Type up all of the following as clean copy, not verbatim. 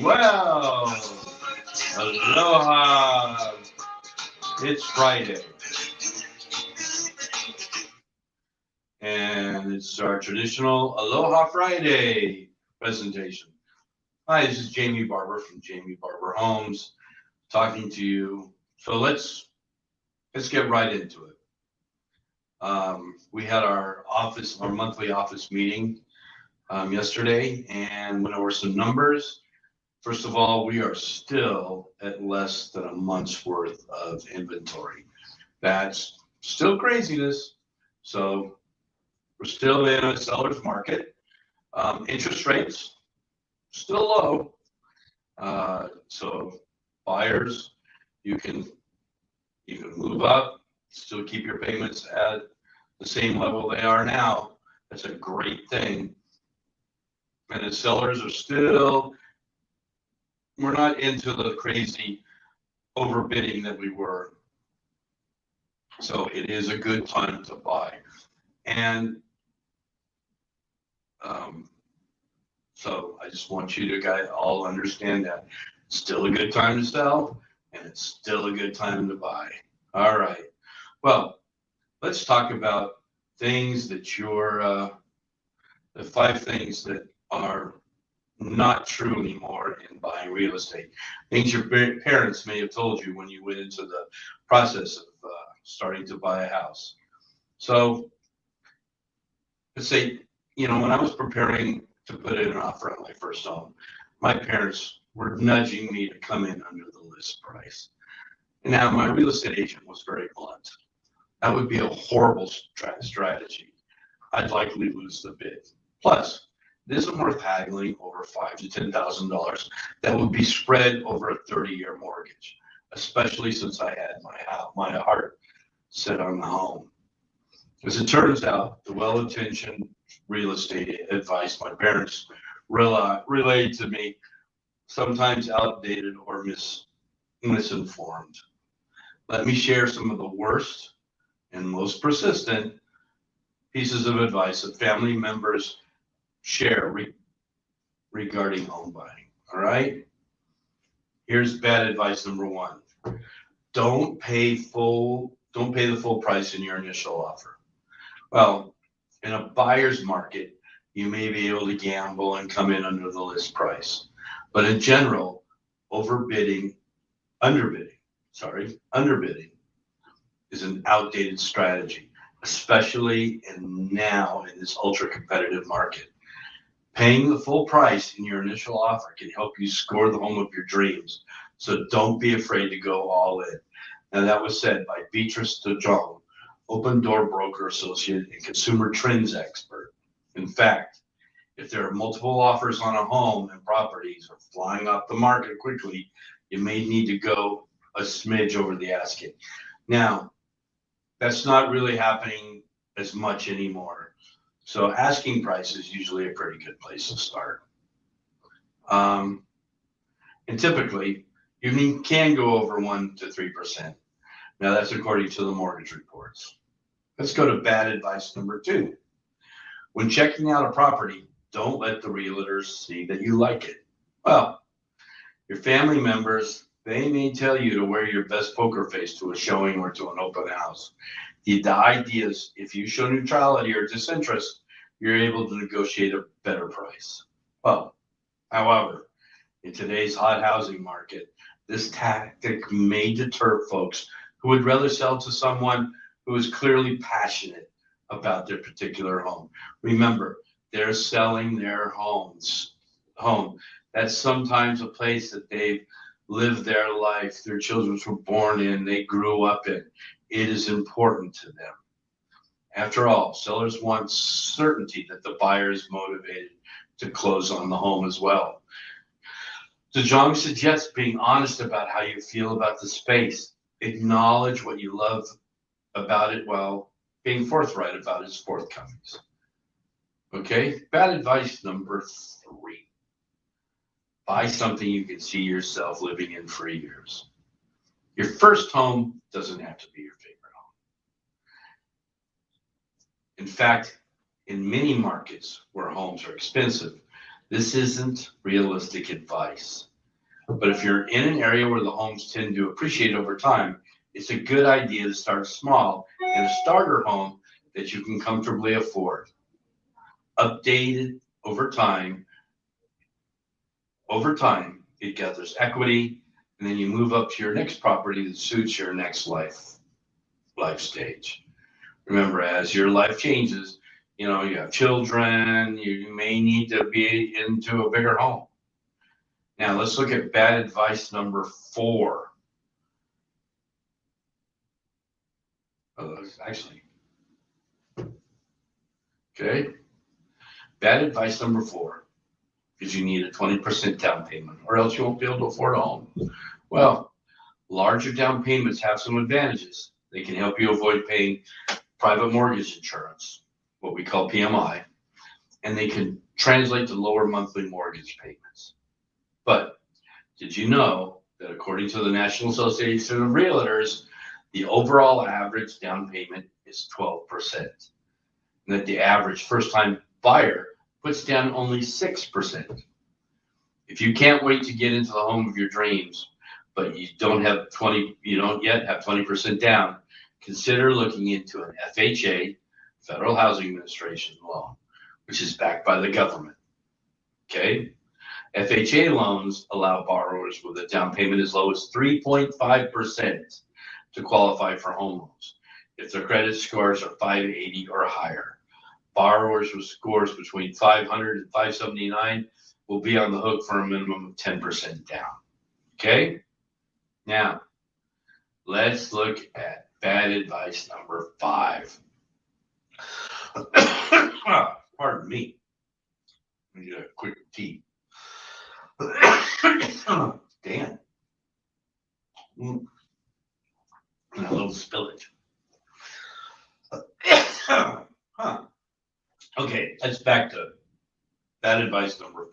Well, aloha. It's Friday, and it's our traditional Aloha Friday presentation. Hi, this is Jamie Barber from Jamie Barber Homes talking to you. So let's get right into it. We had our monthly office meeting yesterday, and went over some numbers. First of all, we are still at less than a month's worth of inventory. That's still craziness. So we're still in a seller's market. Interest rates still low. So buyers, you can you can move up, still keep your payments at the same level they are now. That's a great thing. And the sellers are still, we're not into the crazy overbidding that we were. So it is a good time to buy. And um, so I just want you to guys all understand that it's still a good time to sell and it's still a good time to buy. All right. Well, let's talk about things that the 5 things that are not true anymore in buying real estate. Things your parents may have told you when you went into the process of starting to buy a house. So let's say, when I was preparing to put in an offer on my first home, my parents were nudging me to come in under the list price. And now my real estate agent was very blunt. That would be a horrible strategy. I'd likely lose the bid. Plus, it isn't worth haggling over $5,000 to $10,000 that would be spread over a 30-year mortgage, especially since I had my heart set on the home. As it turns out, the well-intentioned real estate advice my parents relayed to me, sometimes outdated or misinformed. Let me share some of the worst and most persistent pieces of advice that family members share regarding home buying. All right. Here's bad advice number one. Don't pay the full price in your initial offer. Well, in a buyer's market, you may be able to gamble and come in under the list price. But in general, overbidding, underbidding is an outdated strategy, especially now in this ultra competitive market. Paying the full price in your initial offer can help you score the home of your dreams. So don't be afraid to go all in. Now, that was said by Beatrice DeJong, Open Door Broker Associate and Consumer Trends Expert. In fact, if there are multiple offers on a home and properties are flying off the market quickly, you may need to go a smidge over the asking. Now, that's not really happening as much anymore. So asking price is usually a pretty good place to start. Um, and typically, you can go over 1 to 3%. Now, that's according to the mortgage reports. Let's go to bad advice number 2. When checking out a property, don't let the realtors see that you like it. Well, your family members, they may tell you to wear your best poker face to a showing or to an open house. The idea is if you show neutrality or disinterest, you're able to negotiate a better price. Well, however, in today's hot housing market, this tactic may deter folks who would rather sell to someone who is clearly passionate about their particular home. Remember, they're selling their home. That's sometimes a place that they've lived their life, their children were born in, they grew up in. It is important to them. After all, sellers want certainty that the buyer is motivated to close on the home as well. DeJong suggests being honest about how you feel about the space. Acknowledge what you love about it while being forthright about its forthcomings. Okay, bad advice number 3. Buy something you can see yourself living in for years. Your first home doesn't have to be your favorite home. In fact, in many markets where homes are expensive, This isn't realistic advice. But if you're in an area where the homes tend to appreciate over time, it's a good idea to start small in a starter home that you can comfortably afford. Updated over time, it gathers equity, and then you move up to your next property that suits your next life stage. Remember, as your life changes, you have children, you may need to be into a bigger home. Now let's look at bad advice number 4. Actually, okay. Bad advice number 4 is you need a 20% down payment or else you won't be able to afford a home. Well, larger down payments have some advantages. They can help you avoid paying private mortgage insurance, what we call PMI, and they can translate to lower monthly mortgage payments. But did you know that according to the National Association of Realtors, the overall average down payment is 12%, and that the average first-time buyer puts down only 6%. If you can't wait to get into the home of your dreams, but you don't yet have 20% down, consider looking into an FHA, Federal Housing Administration loan, which is backed by the government. Okay? FHA loans allow borrowers with a down payment as low as 3.5% to qualify for home loans if their credit scores are 580 or higher. Borrowers with scores between 500 and 579 will be on the hook for a minimum of 10% down. Okay? Now, let's look at bad advice number 5. Pardon me. Let me get a quick tea. Damn. And a little spillage. Okay, that's back to bad advice number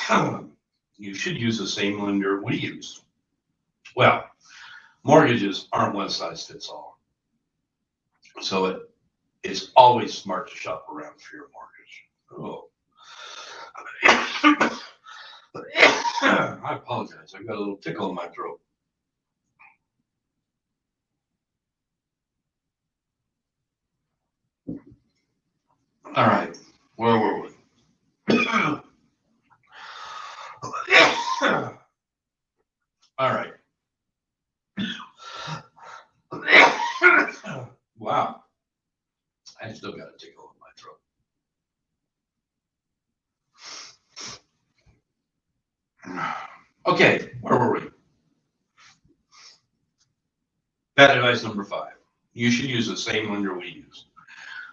5. You should use the same lender we use. Well, mortgages aren't one size fits all. So it's always smart to shop around for your mortgage. I apologize. I've got a little tickle in my throat. All right, where were we? All right. Wow. I still got a tickle in my throat. Okay, where were we? Bad advice number 5. You should use the same lender we use.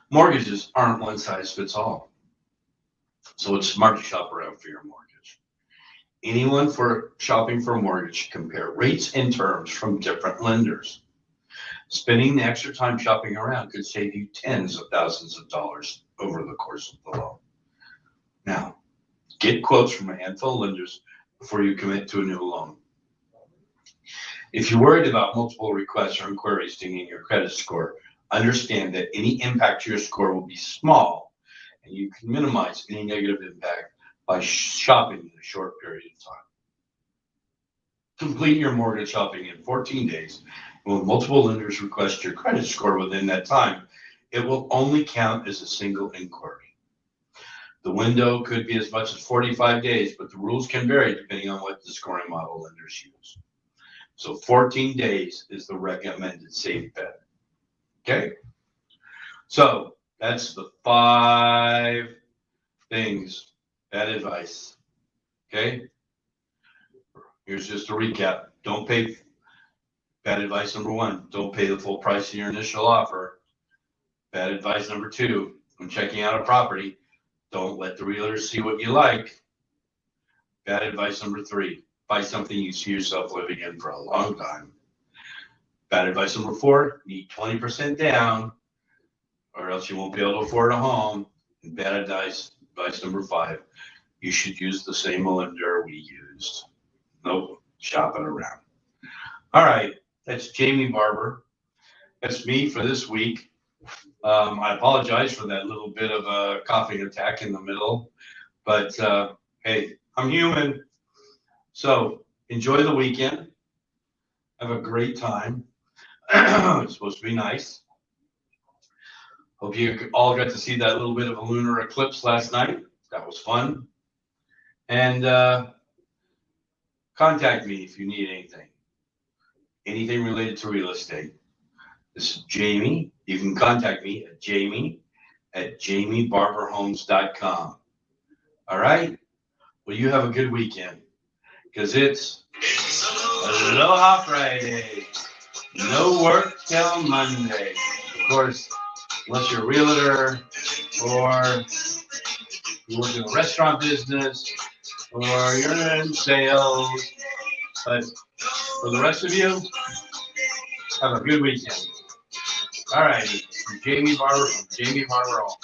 Mortgages aren't one size fits all. So it's smart to shop around for your mortgage. Anyone shopping for a mortgage should compare rates and terms from different lenders. Spending the extra time shopping around could save you tens of thousands of dollars over the course of the loan. Now, get quotes from a handful of lenders before you commit to a new loan. If you're worried about multiple requests or inquiries dinging your credit score, understand that any impact to your score will be small, and you can minimize any negative impact by shopping in a short period of time. Complete your mortgage shopping in 14 days, and when multiple lenders request your credit score within that time, it will only count as a single inquiry. The window could be as much as 45 days, but the rules can vary depending on what the scoring model lenders use. So 14 days is the recommended safe bet. Okay? So that's the 5 things, bad advice. Okay? Here's just a recap. Bad advice number 1, don't pay the full price of your initial offer. Bad advice number 2, when checking out a property, don't let the realtors see what you like. Bad advice number 3, buy something you see yourself living in for a long time. Bad advice number 4, need 20% down or else you won't be able to afford a home. And bad advice number 5, you should use the same lender we used. Nope, shopping around. All right, that's Jamie Barber. That's me for this week. I apologize for that little bit of a coughing attack in the middle, but hey, I'm human. So enjoy the weekend. Have a great time. It's supposed to be nice. Hope you all got to see that little bit of a lunar eclipse last night. That was fun. And contact me if you need anything related to real estate. This is Jamie. You can contact me at jamiebarberhomes.com. All right? Well, you have a good weekend because it's Aloha Friday. No work till Monday. Of course, unless you're a realtor or you work in a restaurant business or you're in sales. But for the rest of you, have a good weekend. All righty. Jamie Barber from Jamie Barber Home.